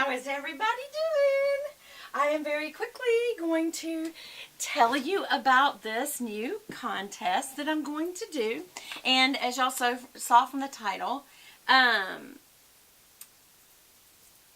How is everybody doing? I am very quickly going to tell you about this new contest that I'm going to do. And as y'all saw from the title,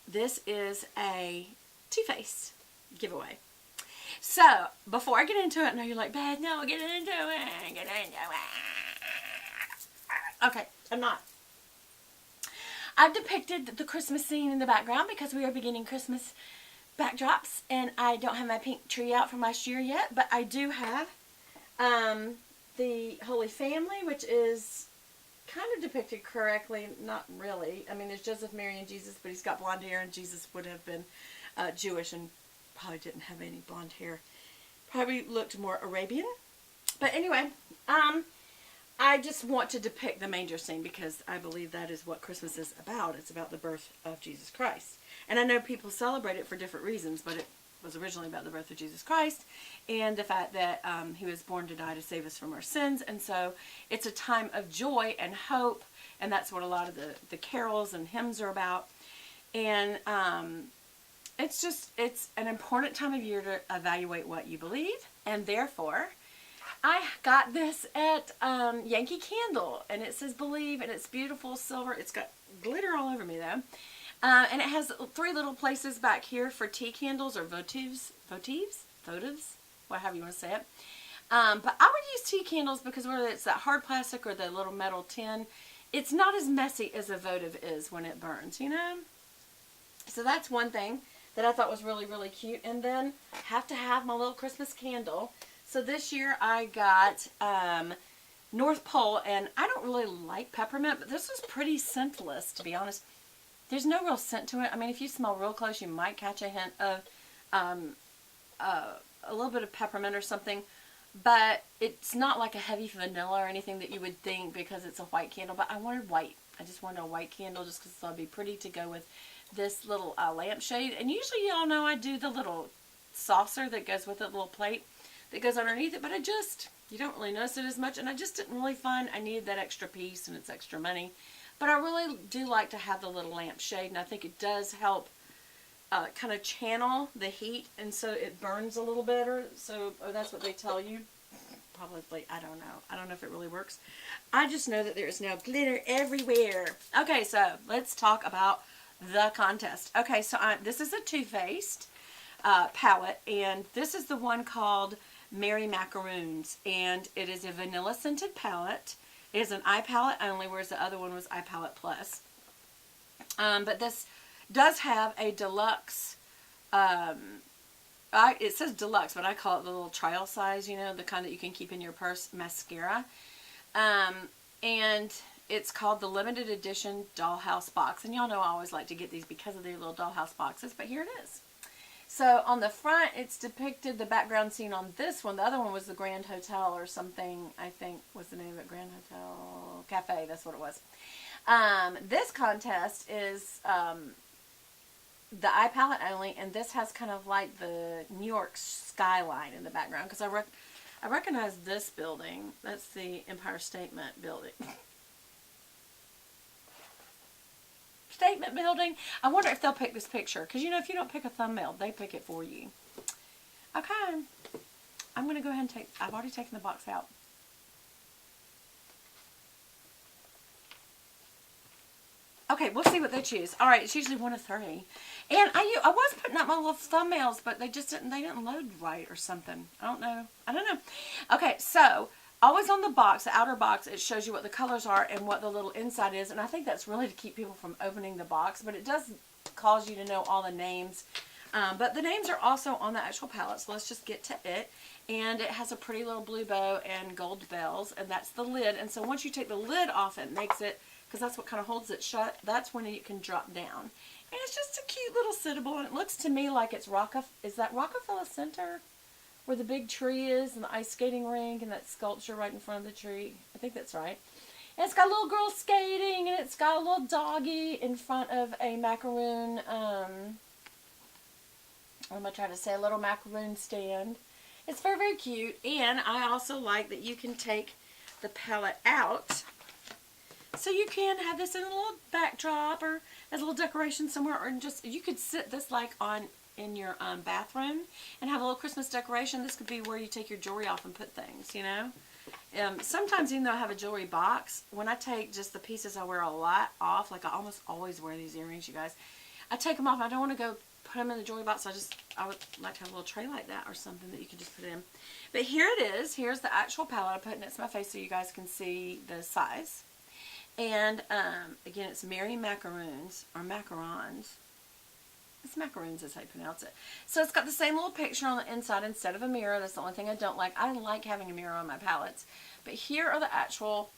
this is a Too-Faced giveaway. So, before I get into it, I know you're like, Beth, no, get into it. Okay, I'm not. I've depicted the Christmas scene in the background because we are beginning Christmas backdrops, and I don't have my pink tree out from last year yet, but I do have the Holy Family, which is kind of depicted correctly, not really. I mean, there's Joseph, Mary, and Jesus, but he's got blonde hair, and Jesus would have been Jewish and probably didn't have any blonde hair. Probably looked more Arabian. But anyway, I just want to depict the manger scene because I believe that is what Christmas is about. It's about the birth of Jesus Christ. And I know people celebrate it for different reasons, but it was originally about the birth of Jesus Christ and the fact that he was born to die to save us from our sins. And so it's a time of joy and hope, and that's what a lot of the carols and hymns are about. And it's an important time of year to evaluate what you believe, and therefore I got this at Yankee Candle, and it says Believe, and it's beautiful silver. It's got glitter all over me, though. And it has 3 little places back here for tea candles or votives, whatever you want to say it. But I would use tea candles because whether it's that hard plastic or the little metal tin, it's not as messy as a votive is when it burns, you know? So that's one thing that I thought was really, really cute. And then have to have my little Christmas candle. So this year I got North Pole, and I don't really like peppermint, but this was pretty scentless, to be honest. There's no real scent to it. I mean, if you smell real close, you might catch a hint of a little bit of peppermint or something, but it's not like a heavy vanilla or anything that you would think because it's a white candle, but I wanted white. I just wanted a white candle just because it'll be pretty to go with this little lampshade. And usually y'all know I do the little saucer that goes with it, little plate that goes underneath it, but you don't really notice it as much, and I just didn't really find I needed that extra piece, and it's extra money. But I really do like to have the little lampshade, and I think it does help kind of channel the heat, and so it burns a little better. So that's what they tell you. Probably, I don't know. I don't know if it really works. I just know that there is now glitter everywhere. Okay, so let's talk about the contest. Okay, so this is a Too-Faced palette, and this is the one called Merry Macarons, and it is a vanilla scented palette. It is an eye palette only, whereas the other one was eye palette plus. But this does have a deluxe, it says deluxe, but I call it the little trial size, you know, the kind that you can keep in your purse mascara. And it's called the limited edition dollhouse box. And y'all know I always like to get these because of their little dollhouse boxes, but here it is. So on the front, it's depicted the background scene on this one. The other one was the Grand Hotel or something, I think was the name of it. Grand Hotel Cafe, that's what it was. This contest is the eye palette only, and this has kind of like the New York skyline in the background. Because I recognize this building. That's the Empire State Building. Statement building. I wonder if they'll pick this picture, because you know, if you don't pick a thumbnail, they pick it for you. Okay, I'm going to go ahead and I've already taken the box out. Okay, we'll see what they choose. All right, it's usually 1 of 3. And I was putting up my little thumbnails, but they didn't load right or something. I don't know. Okay, so always on the box, the outer box, it shows you what the colors are and what the little inside is. And I think that's really to keep people from opening the box. But it does cause you to know all the names. But the names are also on the actual palette. So let's just get to it. And it has a pretty little blue bow and gold bells. And that's the lid. And so once you take the lid off, it makes it, because that's what kind of holds it shut, that's when it can drop down. And it's just a cute little sittable. And it looks to me like it's is that Rockefeller Center? Where the big tree is, and the ice skating rink, and that sculpture right in front of the tree. I think that's right. And it's got a little girl skating, and it's got a little doggy in front of a macaroon, what am I trying to say, a little macaroon stand. It's very, very cute, and I also like that you can take the palette out So you can have this in a little backdrop or as a little decoration somewhere, or just, you could sit this like on in your bathroom and have a little Christmas decoration. This could be where you take your jewelry off and put things, you know. Sometimes, even though I have a jewelry box, when I take just the pieces I wear a lot off, like I almost always wear these earrings, you guys, I take them off. I don't want to go put them in the jewelry box. I would like to have a little tray like that or something that you can just put in. But here it is. Here's the actual palette. I put it next to my face so you guys can see the size. And again, it's Mary Macarons, or Macarons. It's Macarons is how you pronounce it. So it's got the same little picture on the inside instead of a mirror. That's the only thing I don't like. I like having a mirror on my palettes. But here are the actual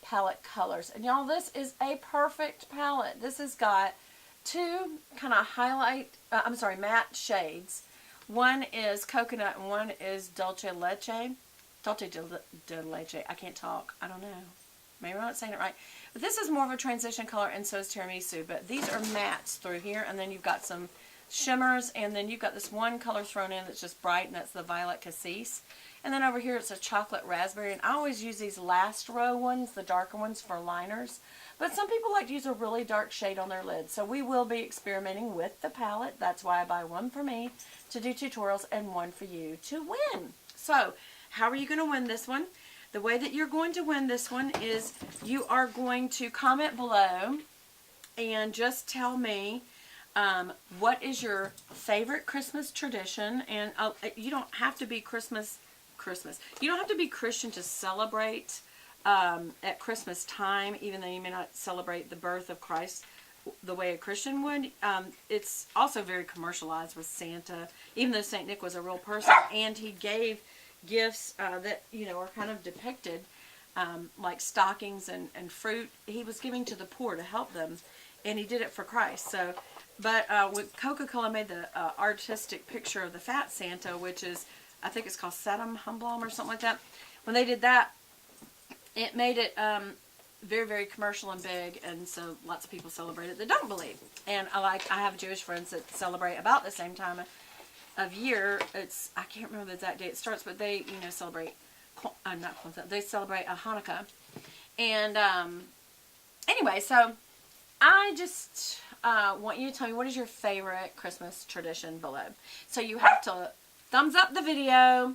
palette colors. And y'all, this is a perfect palette. This has got two kind of matte shades. One is coconut and one is dulce de leche. Dulce de leche. I can't talk. I don't know. Maybe I'm not saying it right. But this is more of a transition color, and so is tiramisu. But these are mattes through here, and then you've got some shimmers, and then you've got this one color thrown in that's just bright, and that's the violet cassis. And then over here it's a chocolate raspberry, and I always use these last row ones, the darker ones, for liners. But some people like to use a really dark shade on their lid. So we will be experimenting with the palette. That's why I buy one for me to do tutorials and one for you to win. So how are you going to win this one? The way that you're going to win this one is you are going to comment below and just tell me what is your favorite Christmas tradition. And you don't have to be Christmas. You don't have to be Christian to celebrate at Christmas time, even though you may not celebrate the birth of Christ the way a Christian would. It's also very commercialized with Santa, even though Saint Nick was a real person, and he gave gifts that, you know, are kind of depicted like stockings and fruit. He was giving to the poor to help them, and he did it for Christ. So, but with Coca-Cola made the artistic picture of the fat Santa, which is, I think it's called Sedum Humblum or something like that. When they did that, it made it very, very commercial and big, and so lots of people celebrate it that don't believe. And I have Jewish friends that celebrate about the same time of year. It's, I can't remember the exact date it starts, but they, you know, celebrate they celebrate Hanukkah. And anyway, so I just want you to tell me, what is your favorite Christmas tradition below. So you have to thumbs up the video,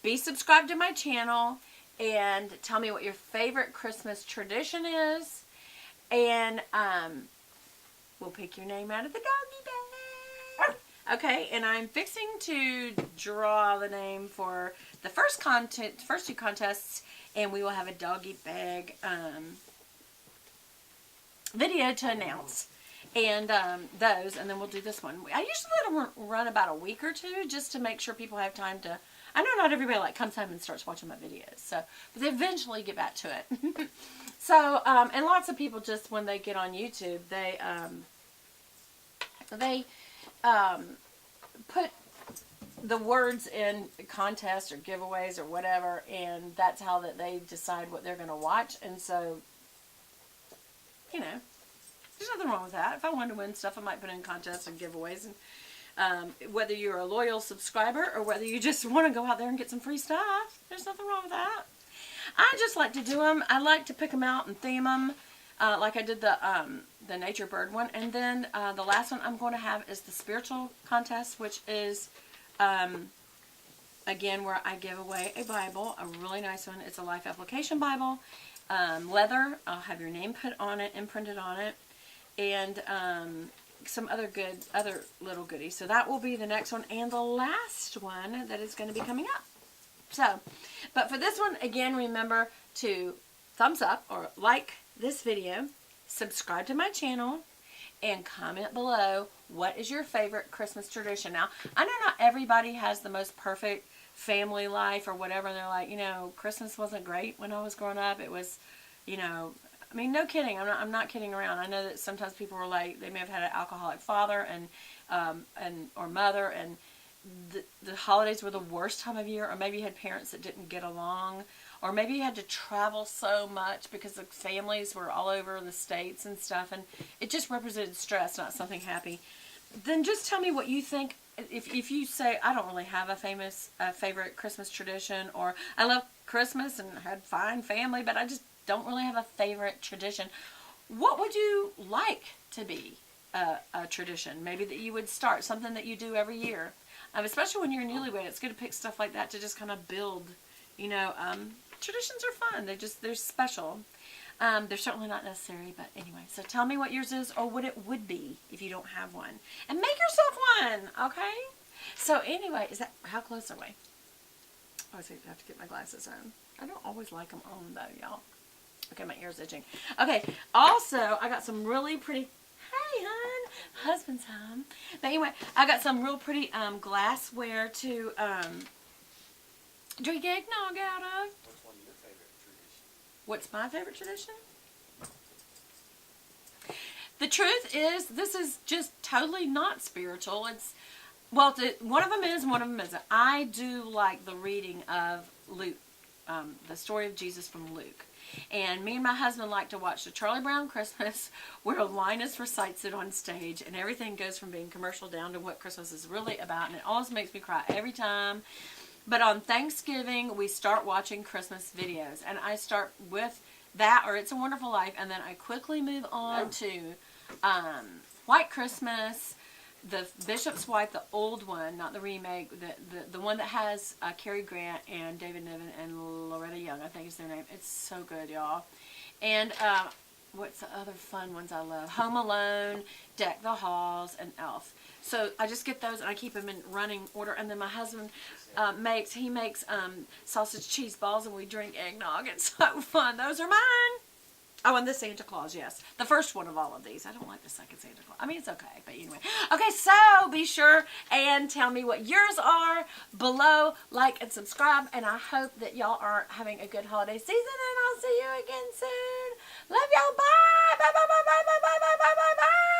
be subscribed to my channel, and tell me what your favorite Christmas tradition is, and we'll pick your name out of the doggy bag. Okay, and I'm fixing to draw the name for the first two contests, and we will have a doggy bag video to announce, and those, and then we'll do this one. I usually let them run about a week or two just to make sure people have time to. I know not everybody like comes home and starts watching my videos, so but they eventually get back to it. So and lots of people just when they get on YouTube, they put the words in contests or giveaways or whatever, and that's how that they decide what they're going to watch. And so, you know, there's nothing wrong with that. If I wanted to win stuff, I might put in contests and giveaways. And whether you're a loyal subscriber or whether you just want to go out there and get some free stuff, there's nothing wrong with that. I just like to do them. I like to pick them out and theme them, like I did the nature bird one. And then the last one I'm going to have is the spiritual contest, which is, again, where I give away a Bible, a really nice one. It's a life application Bible, leather. I'll have your name put on it, imprinted on it, and some other little goodies. So that will be the next one and the last one that is going to be coming up. So, but for this one, again, remember to thumbs up or like this video, subscribe to my channel, and comment below what is your favorite Christmas tradition. Now, I know not everybody has the most perfect family life or whatever. They're like, you know, Christmas wasn't great when I was growing up. It was, you know, I mean, no kidding. I'm not kidding around. I know that sometimes people were like, they may have had an alcoholic father or mother, and the holidays were the worst time of year, or maybe you had parents that didn't get along, or maybe you had to travel so much because the families were all over the states and stuff, and it just represented stress, not something happy. Then just tell me what you think. If you say, I don't really have a favorite Christmas tradition, or I love Christmas and had fine family, but I just don't really have a favorite tradition. What would you like to be a tradition? Maybe that you would start, something that you do every year. Especially when you're a newlywed, it's good to pick stuff like that to just kind of build, you know, traditions are fun. They're special. They're certainly not necessary, but anyway. So tell me what yours is or what it would be if you don't have one. And make yourself one, okay? So anyway, how close are we? Oh, I have to get my glasses on. I don't always like them on, though, y'all. Okay, my ear's itching. Okay, also, I got some really pretty... Hey, hon. Husband's home. But anyway, I got some real pretty glassware to drink eggnog out of. What's one of your favorite traditions? What's my favorite tradition? The truth is, this is just totally not spiritual. It's, well, one of them is and one of them isn't. I do like the reading of Luke, the story of Jesus from Luke. And me and my husband like to watch the Charlie Brown Christmas, where Linus recites it on stage, and everything goes from being commercial down to what Christmas is really about, and it always makes me cry every time. But on Thanksgiving, we start watching Christmas videos, and I start with that or It's a Wonderful Life, and then I quickly move on to White Christmas, the Bishop's Wife, the old one, not the remake, the one that has Cary Grant and David Niven and Loretta Young, I think is their name. It's so good, y'all. And what's the other fun ones I love? Home Alone, Deck the Halls, and Elf. So I just get those and I keep them in running order. And then my husband makes sausage cheese balls and we drink eggnog. It's so fun. Those are mine. Oh, and the Santa Claus, yes. The first one of all of these. I don't like the second Santa Claus. I mean, it's okay, but anyway. Okay, so be sure and tell me what yours are below. Like and subscribe. And I hope that y'all are having a good holiday season. And I'll see you again soon. Love y'all. Bye. Bye, bye, bye, bye, bye, bye, bye, bye, bye.